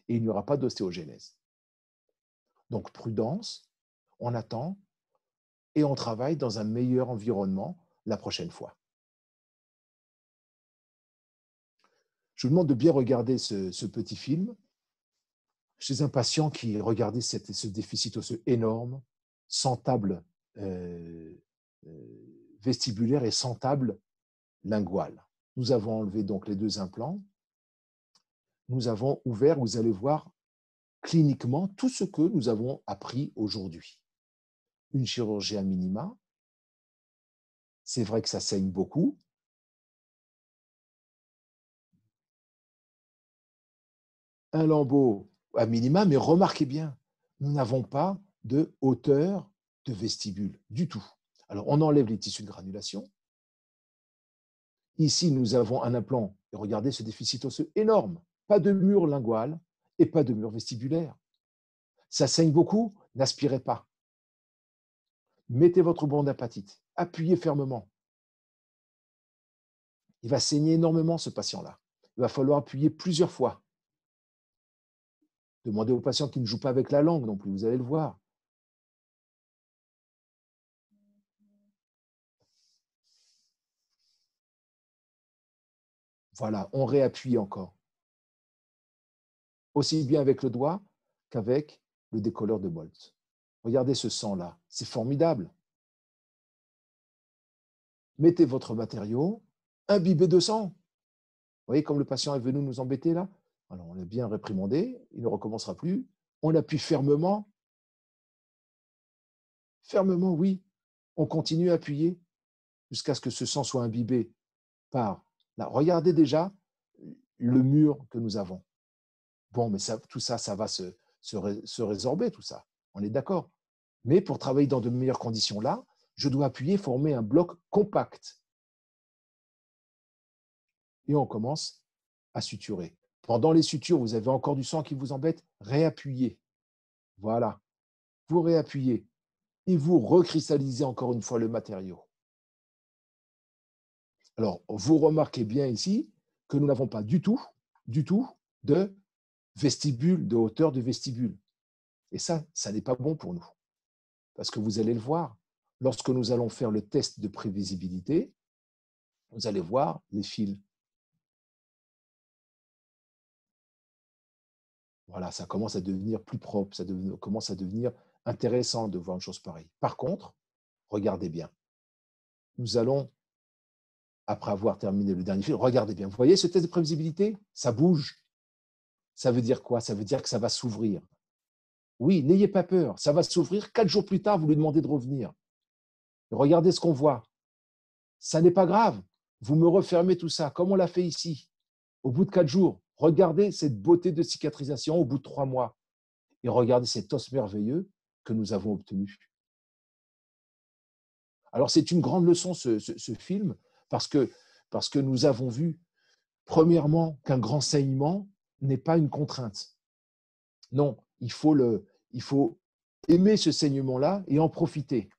Et il n'y aura pas d'ostéogénèse. Donc, prudence, on attend et on travaille dans un meilleur environnement la prochaine fois. Je vous demande de bien regarder ce petit film chez un patient qui regardait ce déficit osseux énorme, sans table vestibulaire et sans table linguale. Nous avons enlevé donc les 2 implants. Nous avons ouvert, vous allez voir cliniquement tout ce que nous avons appris aujourd'hui. Une chirurgie à minima. C'est vrai que ça saigne beaucoup. Un lambeau à minima, mais remarquez bien, nous n'avons pas de hauteur de vestibule du tout. Alors, on enlève les tissus de granulation. Ici, nous avons un implant. Et regardez ce déficit osseux énorme. Pas de mur lingual et pas de mur vestibulaire. Ça saigne beaucoup, n'aspirez pas. Mettez votre bande d'apatite. Appuyez fermement. Il va saigner énormément, ce patient-là. Il va falloir appuyer plusieurs fois. Demandez aux patients qui ne jouent pas avec la langue non plus, vous allez le voir. Voilà, on réappuie encore. Aussi bien avec le doigt qu'avec le décolleur de Bolt. Regardez ce sang-là, c'est formidable. Mettez votre matériau, imbibez de sang. Vous voyez comme le patient est venu nous embêter là? Alors on l'a bien réprimandé, il ne recommencera plus. On appuie fermement. Fermement, oui. On continue à appuyer jusqu'à ce que ce sang soit imbibé par... Là, regardez déjà le mur que nous avons. Bon, mais ça, tout ça, ça va se résorber, tout ça. On est d'accord. Mais pour travailler dans de meilleures conditions là, je dois appuyer, former un bloc compact. Et on commence à suturer. Pendant les sutures, vous avez encore du sang qui vous embête, réappuyez. Voilà. Vous réappuyez. Et vous recristallisez encore une fois le matériau. Alors, vous remarquez bien ici que nous n'avons pas du tout de vestibule, de hauteur de vestibule. Et ça n'est pas bon pour nous. Parce que vous allez le voir, lorsque nous allons faire le test de prévisibilité, vous allez voir les fils. Voilà, ça commence à devenir plus propre, ça commence à devenir intéressant de voir une chose pareille. Par contre, regardez bien. Nous allons, après avoir terminé le dernier fil, regardez bien. Vous voyez ce test de prévisibilité? Ça bouge. Ça veut dire quoi? Ça veut dire que ça va s'ouvrir. Oui, n'ayez pas peur, ça va s'ouvrir. 4 jours plus tard, vous lui demandez de revenir. Regardez ce qu'on voit. Ça n'est pas grave. Vous me refermez tout ça, comme on l'a fait ici. Au bout de 4 jours, regardez cette beauté de cicatrisation au bout de 3 mois. Et regardez cet os merveilleux que nous avons obtenu. Alors, c'est une grande leçon, ce film, parce que nous avons vu, premièrement, qu'un grand saignement n'est pas une contrainte. Non, il faut aimer ce saignement-là et en profiter.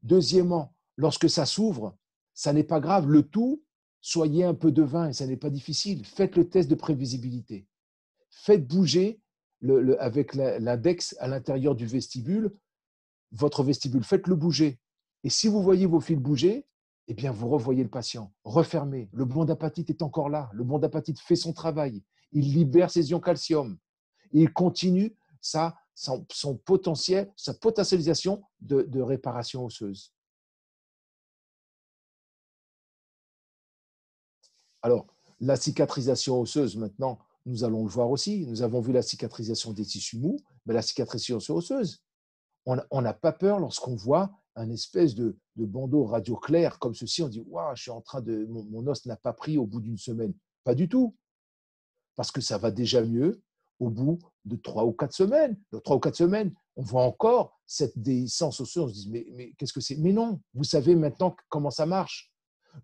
Deuxièmement, lorsque ça s'ouvre, ça n'est pas grave. Le tout, soyez un peu de vin et ça n'est pas difficile. Faites le test de prévisibilité. Faites bouger avec l'index à l'intérieur du vestibule, votre vestibule, faites-le bouger. Et si vous voyez vos fils bouger, eh bien, vous revoyez le patient. Refermez. Le bond d'apatite est encore là. Le bond d'apatite fait son travail. Il libère ses ions calcium. Il continue son potentiel, sa potentialisation de réparation osseuse. Alors, la cicatrisation osseuse, maintenant, nous allons le voir aussi. Nous avons vu la cicatrisation des tissus mous, mais la cicatrisation osseuse, on n'a pas peur lorsqu'on voit un espèce de bandeau radio clair comme ceci. On dit, waouh, je suis en train de, mon os n'a pas pris au bout d'une semaine. Pas du tout. Parce que ça va déjà mieux au bout de 3 ou 4 semaines. De 3 ou 4 semaines, on voit encore cette déhiscence osseuse. On se dit, mais qu'est-ce que c'est? Mais non, vous savez maintenant comment ça marche.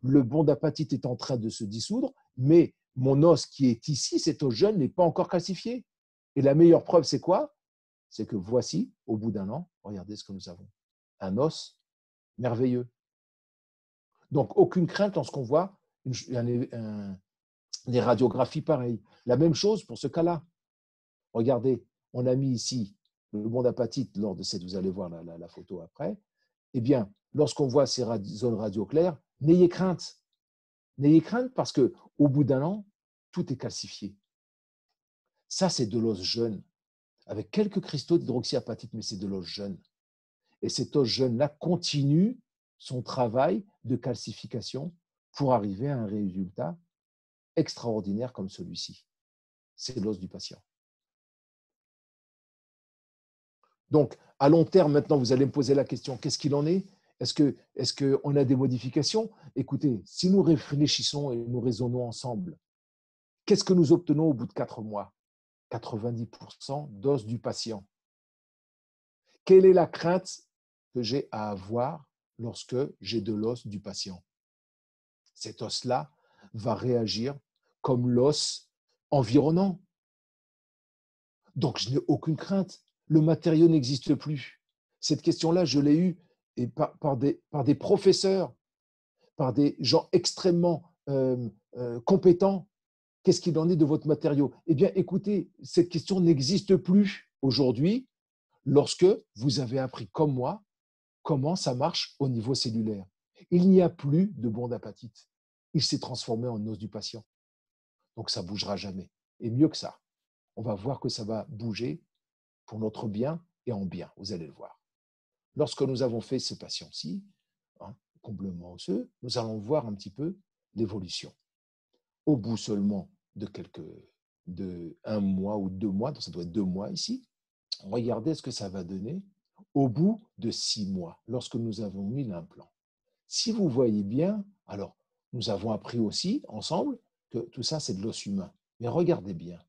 Le bond d'apatite est en train de se dissoudre, mais mon os qui est ici, cet os jeune, n'est pas encore calcifié. Et la meilleure preuve, c'est quoi? C'est que voici, au bout d'un an, regardez ce que nous avons. Un os Merveilleux. Donc, aucune crainte lorsqu'on voit des radiographies pareilles. La même chose pour ce cas-là. Regardez, on a mis ici le bon d'apatite lors de cette, vous allez voir la photo après. Eh bien, lorsqu'on voit ces zones radio claires, n'ayez crainte. N'ayez crainte parce qu'au bout d'un an, tout est calcifié. Ça, c'est de l'os jeune, avec quelques cristaux d'hydroxyapatite, mais c'est de l'os jeune. Et cet os jeune-là continue son travail de calcification pour arriver à un résultat extraordinaire comme celui-ci. C'est l'os du patient. Donc, à long terme, maintenant, vous allez me poser la question, qu'est-ce qu'il en est? Est-ce qu'on a des modifications? Écoutez, si nous réfléchissons et nous raisonnons ensemble, qu'est-ce que nous obtenons au bout de 4 mois? 90% d'os du patient. Quelle est la crainte que j'ai à avoir lorsque j'ai de l'os du patient? Cet os-là va réagir comme l'os environnant. Donc, je n'ai aucune crainte. Le matériau n'existe plus. Cette question-là, je l'ai eue par des professeurs, par des gens extrêmement compétents. Qu'est-ce qu'il en est de votre matériau? Eh bien, écoutez, cette question n'existe plus aujourd'hui lorsque vous avez appris, comme moi, comment ça marche au niveau cellulaire. Il n'y a plus de bon d'apatite. Il s'est transformé en os du patient. Donc, ça ne bougera jamais. Et mieux que ça, on va voir que ça va bouger pour notre bien et en bien. Vous allez le voir. Lorsque nous avons fait ce patient-ci, comblement osseux, nous allons voir un petit peu l'évolution. Au bout seulement de 1 mois ou 2 mois, donc ça doit être 2 mois ici, regardez ce que ça va donner au bout de 6 mois, lorsque nous avons mis l'implant. Si vous voyez bien, alors nous avons appris aussi ensemble que tout ça c'est de l'os humain. Mais regardez bien,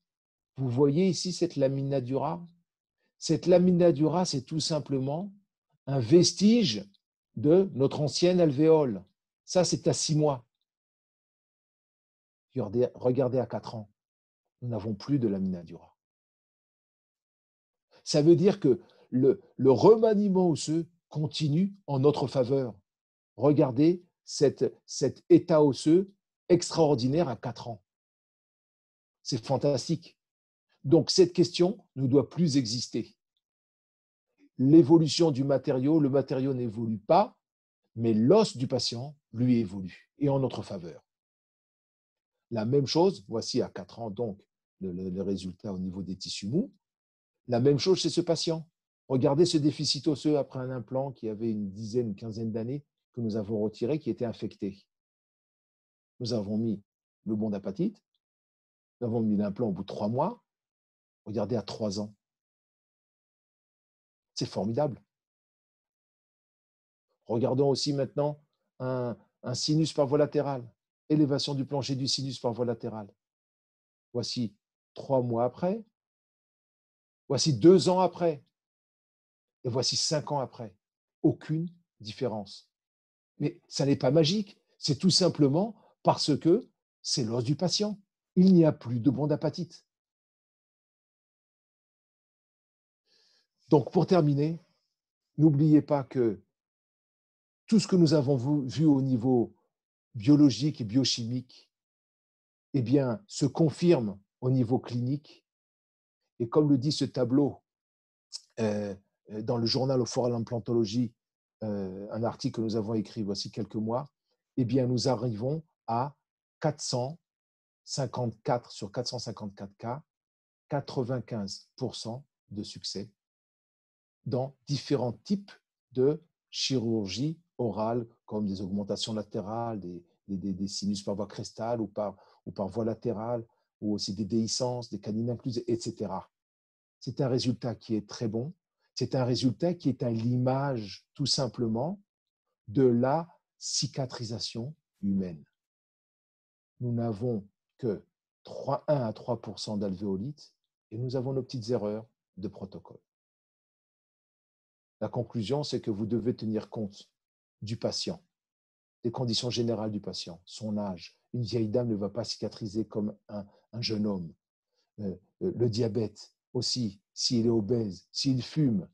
vous voyez ici cette lamina dura? Cette lamina dura, c'est tout simplement un vestige de notre ancienne alvéole. Ça, c'est à 6 mois. Regardez à 4 ans, nous n'avons plus de lamina dura. Ça veut dire que le remaniement osseux continue en notre faveur. Regardez cet état osseux extraordinaire à 4 ans. C'est fantastique. Donc, cette question ne doit plus exister. L'évolution du matériau, le matériau n'évolue pas, mais l'os du patient, lui, évolue, et en notre faveur. La même chose, voici à 4 ans, donc, le résultat au niveau des tissus mous. La même chose chez ce patient. Regardez ce déficit osseux après un implant qui avait une dizaine, une quinzaine d'années, que nous avons retiré, qui était infecté. Nous avons mis le bon d'apatite, nous avons mis l'implant au bout de 3 mois. Regardez à 3 ans. C'est formidable. Regardons aussi maintenant un sinus par voie latérale, élévation du plancher du sinus par voie latérale. Voici 3 mois après, voici 2 ans après, et voici 5 ans après. Aucune différence. Mais ça n'est pas magique, c'est tout simplement parce que c'est l'os du patient. Il n'y a plus de bon d'apatite. Donc, pour terminer, n'oubliez pas que tout ce que nous avons vu au niveau biologique et biochimique, eh bien, se confirme au niveau clinique. Et comme le dit ce tableau dans le journal Oral Implantologie, un article que nous avons écrit voici quelques mois, eh bien, nous arrivons à 454 sur 454 cas, 95% de succès dans différents types de chirurgie orale, comme des augmentations latérales, des sinus par voie crestale ou par voie latérale, ou aussi des déhiscences, des canines incluses, etc. C'est un résultat qui est très bon. C'est un résultat qui est à l'image, tout simplement, de la cicatrisation humaine. Nous n'avons que 1 à 3% d'alvéolite et nous avons nos petites erreurs de protocole. La conclusion, c'est que vous devez tenir compte du patient, des conditions générales du patient, son âge. Une vieille dame ne va pas cicatriser comme un jeune homme. Le diabète aussi, s'il est obèse, s'il fume,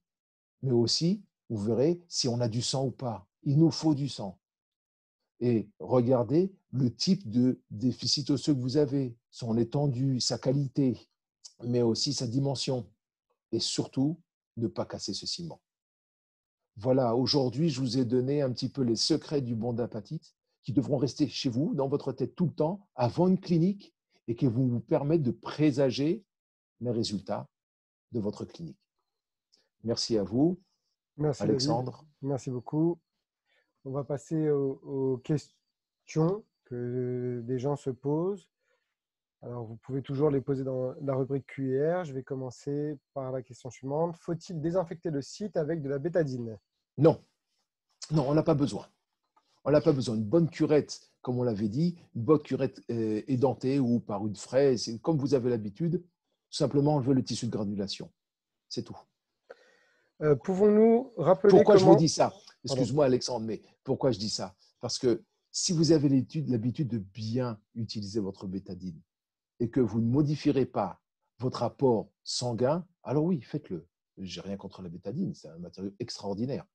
mais aussi, vous verrez, si on a du sang ou pas. Il nous faut du sang. Et regardez le type de déficit osseux que vous avez, son étendue, sa qualité, mais aussi sa dimension. Et surtout, ne pas casser ce ciment. Voilà, aujourd'hui, je vous ai donné un petit peu les secrets du bon d'apatite qui devront rester chez vous, dans votre tête tout le temps, avant une clinique et qui vont vous permettre de présager les résultats de votre clinique. Merci à vous, Merci David, Alexandre. merci beaucoup. On va passer aux questions que des gens se posent. Alors, vous pouvez toujours les poser dans la rubrique QR. Je vais commencer par la question suivante. Faut-il désinfecter le site avec de la bétadine? Non, non, on n'a pas besoin. On n'a pas besoin. Une bonne curette, comme on l'avait dit, une bonne curette édentée ou par une fraise, comme vous avez l'habitude, tout simplement enlever le tissu de granulation. C'est tout. Pouvons-nous rappeler Pourquoi je vous comment… dis ça? Pardon. Excuse-moi, Alexandre, mais pourquoi je dis ça? Parce que si vous avez l'habitude de bien utiliser votre bétadine et que vous ne modifierez pas votre apport sanguin, alors oui, faites-le. Je n'ai rien contre la bétadine, c'est un matériau extraordinaire.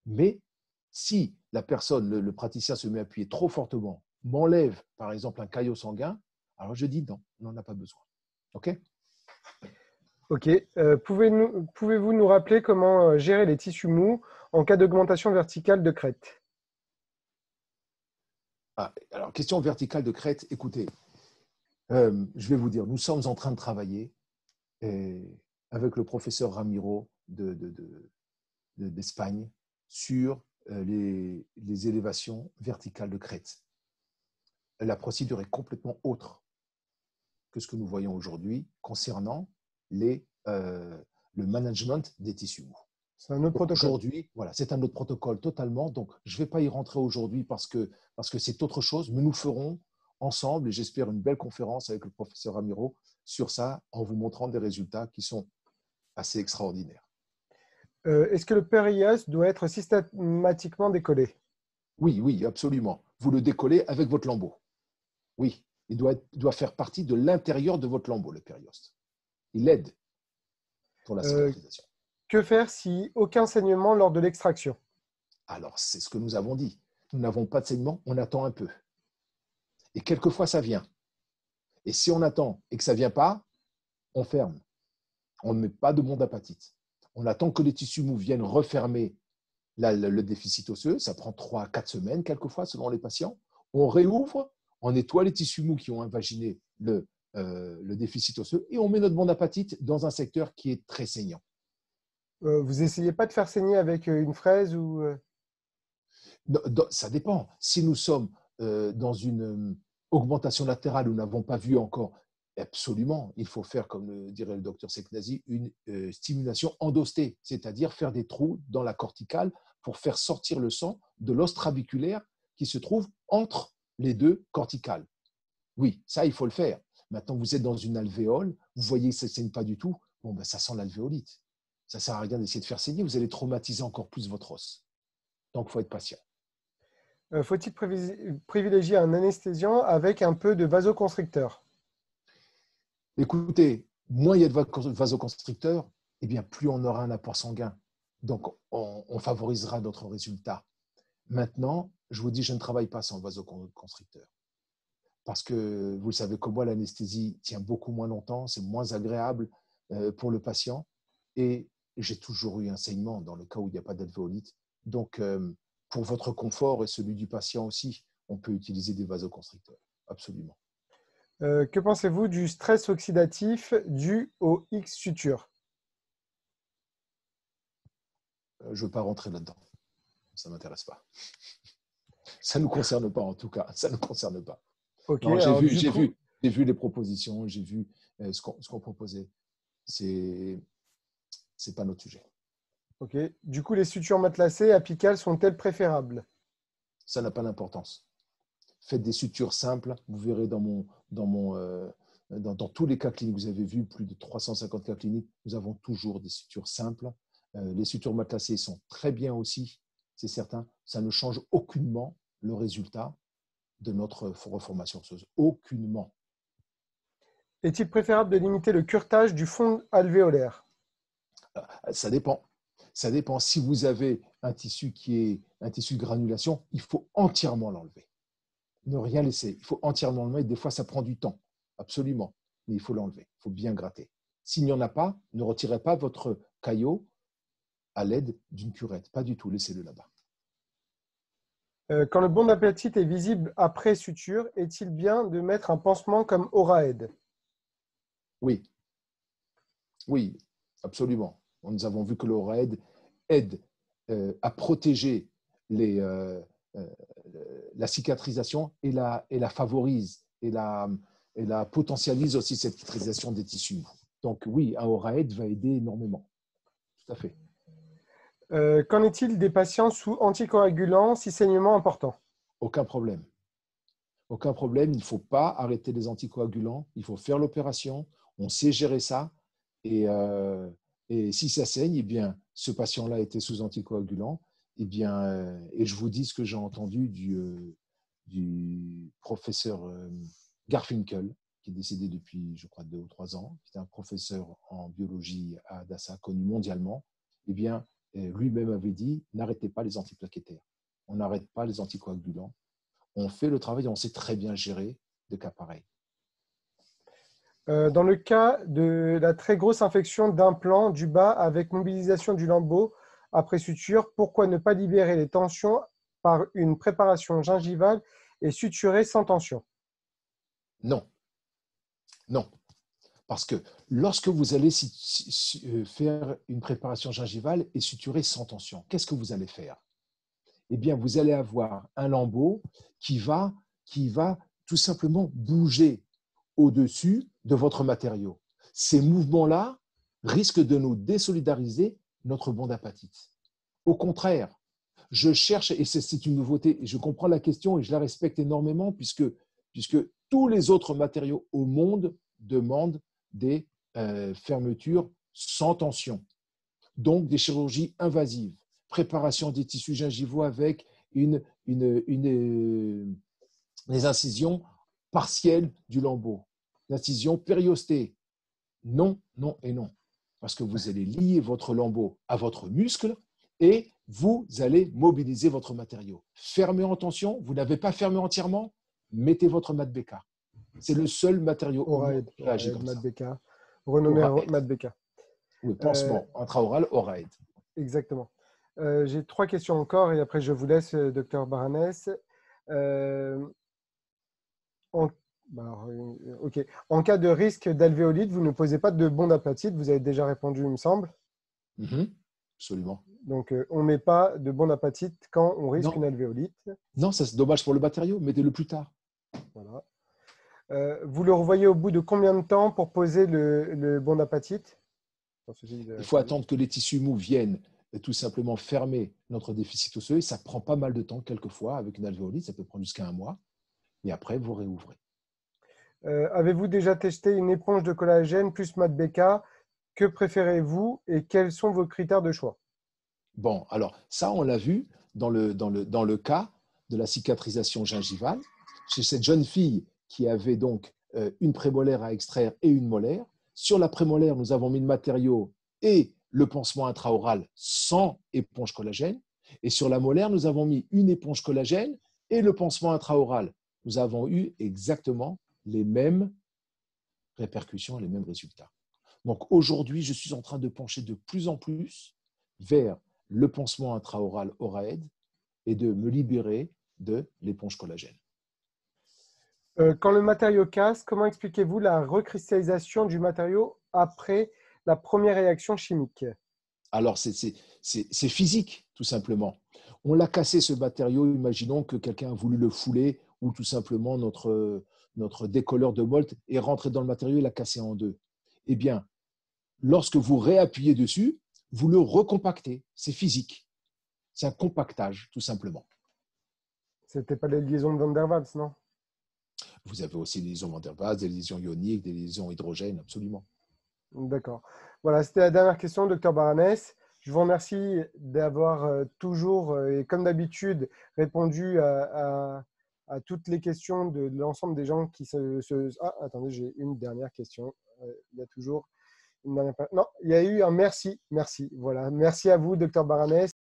Mais si la personne, le praticien se met à appuyer trop fortement, m'enlève par exemple un caillot sanguin, alors je dis non, on n'en a pas besoin. OK? Ok. Pouvez-vous nous rappeler comment gérer les tissus mous en cas d'augmentation verticale de crête? Alors, question verticale de crête, écoutez, je vais vous dire, nous sommes en train de travailler avec le professeur Ramiro d'Espagne sur les élévations verticales de crête. La procédure est complètement autre que ce que nous voyons aujourd'hui concernant le management des tissus mous. C'est un autre protocole. Aujourd'hui, voilà, c'est un autre protocole totalement. Donc, je ne vais pas y rentrer aujourd'hui parce que c'est autre chose, mais nous ferons ensemble, et j'espère une belle conférence avec le professeur Ramiro sur ça, en vous montrant des résultats qui sont assez extraordinaires. Est-ce que le périos doit être systématiquement décollé? Oui, oui, absolument. Vous le décollez avec votre lambeau. Oui, il doit faire partie de l'intérieur de votre lambeau, le périoste. Il aide pour la cicatrisation. Que faire si aucun saignement lors de l'extraction? Alors, c'est ce que nous avons dit. Nous n'avons pas de saignement, on attend un peu. Et quelquefois, ça vient. Et si on attend et que ça ne vient pas, on ferme. On ne met pas de bon d'apatite. On attend que les tissus mous viennent refermer le déficit osseux. Ça prend 3 à 4 semaines, quelquefois, selon les patients. On réouvre, on nettoie les tissus mous qui ont invaginé le déficit osseux et on met notre bon d'apatite dans un secteur qui est très saignant. Vous essayez pas de faire saigner avec une fraise ou… Ça dépend. Si nous sommes dans une augmentation latérale où nous n'avons pas vu encore, absolument, il faut faire, comme le dirait le docteur Seknazi, une stimulation endostée, c'est-à-dire faire des trous dans la corticale pour faire sortir le sang de l'os trabéculaire qui se trouve entre les deux corticales. Oui, ça, il faut le faire. Maintenant, vous êtes dans une alvéole, vous voyez que ça ne saigne pas du tout, bon, ben, ça sent l'alvéolite. Ça ne sert à rien d'essayer de faire saigner, vous allez traumatiser encore plus votre os. Donc, il faut être patient. Faut-il privilégier un anesthésiant avec un peu de vasoconstricteur? Écoutez, moins il y a de vasoconstricteurs, eh bien, plus on aura un apport sanguin. Donc, on favorisera notre résultat. Maintenant, je vous dis, je ne travaille pas sans vasoconstricteur. Parce que vous le savez comme moi, l'anesthésie tient beaucoup moins longtemps, c'est moins agréable pour le patient. Et j'ai toujours eu un saignement dans le cas où il n'y a pas d'alvéolite. Donc, pour votre confort et celui du patient aussi, on peut utiliser des vasoconstricteurs. Absolument. Que pensez-vous du stress oxydatif dû au X-suture? Je ne veux pas rentrer là-dedans. Ça ne m'intéresse pas. Ça ne nous concerne pas, en tout cas. Ça ne nous concerne pas. Ok, Non, alors du coup, j'ai vu les propositions, j'ai vu ce qu'on proposait. C'est pas notre sujet. ok. Du coup, les sutures matelassées apicales sont-elles préférables? Ça n'a pas d'importance. Faites des sutures simples. Vous verrez dans tous les cas cliniques, vous avez vu plus de 350 cas cliniques, nous avons toujours des sutures simples. Les sutures matelassées sont très bien aussi, c'est certain. Ça ne change aucunement le résultat de notre reformation osseuse. Aucunement. Est-il préférable de limiter le curetage du fond alvéolaire? Ça dépend. Ça dépend. Si vous avez un tissu qui est un tissu de granulation, il faut entièrement l'enlever. Ne rien laisser. Il faut entièrement l'enlever. Des fois, ça prend du temps, absolument. Mais il faut l'enlever. Il faut bien gratter. S'il n'y en a pas, ne retirez pas votre caillot à l'aide d'une curette. Pas du tout. Laissez-le là-bas. Quand le bon d'appétit est visible après suture, est-il bien de mettre un pansement comme Aura-Aid? Oui, oui, absolument. Nous avons vu que l'Aura-Aid aide à protéger la cicatrisation et la favorise et la potentialise aussi cette cicatrisation des tissus. Donc oui, un Aura-Aid va aider énormément. Tout à fait. Qu'en est-il des patients sous anticoagulants si saignement important? Aucun problème. Aucun problème. Il ne faut pas arrêter les anticoagulants. Il faut faire l'opération. On sait gérer ça. Et si ça saigne, eh bien, ce patient-là était sous anticoagulant. Eh bien, et je vous dis ce que j'ai entendu du professeur Garfinkel, qui est décédé depuis, je crois, 2 ou 3 ans, qui était un professeur en biologie à Dassa, connu mondialement. Eh bien, lui-même avait dit, n'arrêtez pas les antiplaquettaires. On n'arrête pas les anticoagulants. On fait le travail et on sait très bien gérer des cas pareils. Dans le cas de la très grosse infection d'implant du bas avec mobilisation du lambeau après suture, pourquoi ne pas libérer les tensions par une préparation gingivale et suturer sans tension? Non, non. Parce que lorsque vous allez faire une préparation gingivale et suturer sans tension, qu'est-ce que vous allez faire? Eh bien, vous allez avoir un lambeau qui va tout simplement bouger au-dessus de votre matériau. Ces mouvements-là risquent de nous désolidariser notre bande apatite. Au contraire, je cherche, et c'est une nouveauté, et je comprends la question et je la respecte énormément puisque tous les autres matériaux au monde demandent des fermetures sans tension, donc des chirurgies invasives, préparation des tissus gingivaux avec les incisions partielles du lambeau, l'incision périostée. Non, non et non. Parce que vous allez lier votre lambeau à votre muscle et vous allez mobiliser votre matériau. Fermé en tension, vous n'avez pas fermé entièrement, mettez votre mat Beka. C'est le seul matériau au monde qui réagit comme ça. Beka, renommé mat Beka. Oui, pansement intraoral, Aura-Aid. Exactement. J'ai 3 questions encore et après je vous laisse, docteur Baranès. En cas de risque d'alvéolite, vous ne posez pas de bande apatite. Vous avez déjà répondu, il me semble. Absolument. Donc, on ne met pas de bande apatite quand on risque une alvéolite. Non, ça c'est dommage pour le matériau. Mettez-le plus tard. Voilà. Vous le revoyez au bout de combien de temps pour poser le bande apatite? Il faut attendre que les tissus mous viennent tout simplement fermer notre déficit osseux. Et ça prend pas mal de temps, quelquefois, avec une alvéolite. Ça peut prendre jusqu'à 1 mois. Et après, vous réouvrez. Avez-vous déjà testé une éponge de collagène plus mat Beka? Que préférez-vous et quels sont vos critères de choix? Bon, alors ça, on l'a vu dans le cas de la cicatrisation gingivale, chez cette jeune fille qui avait donc une prémolaire à extraire et une molaire. Sur la prémolaire, nous avons mis le matériau et le pansement intraoral sans éponge collagène. Et sur la molaire, nous avons mis une éponge collagène et le pansement intraoral. Nous avons eu exactement les mêmes répercussions, les mêmes résultats. Donc aujourd'hui, je suis en train de pencher de plus en plus vers le pansement intraoral Aura-Aid et de me libérer de l'éponge collagène. Quand le matériau casse, comment expliquez-vous la recristallisation du matériau après la première réaction chimique? Alors, c'est physique, tout simplement. On l'a cassé, ce matériau. Imaginons que quelqu'un a voulu le fouler ou tout simplement notre décolleur de Bolt est rentré dans le matériau et l'a cassé en deux. Eh bien, lorsque vous réappuyez dessus, vous le recompactez. C'est physique. C'est un compactage, tout simplement. Ce n'était pas les liaisons de Van der Waals, non? Vous avez aussi des liaisons Van der Waals, des liaisons ioniques, des liaisons hydrogènes, absolument. D'accord. Voilà, c'était la dernière question, docteur Baranès. Je vous remercie d'avoir toujours, et comme d'habitude, répondu à toutes les questions de l'ensemble des gens qui se… Ah, attendez, j'ai une dernière question. Il y a toujours Non, il y a eu un merci. Merci. Voilà. Merci à vous, docteur Baranès.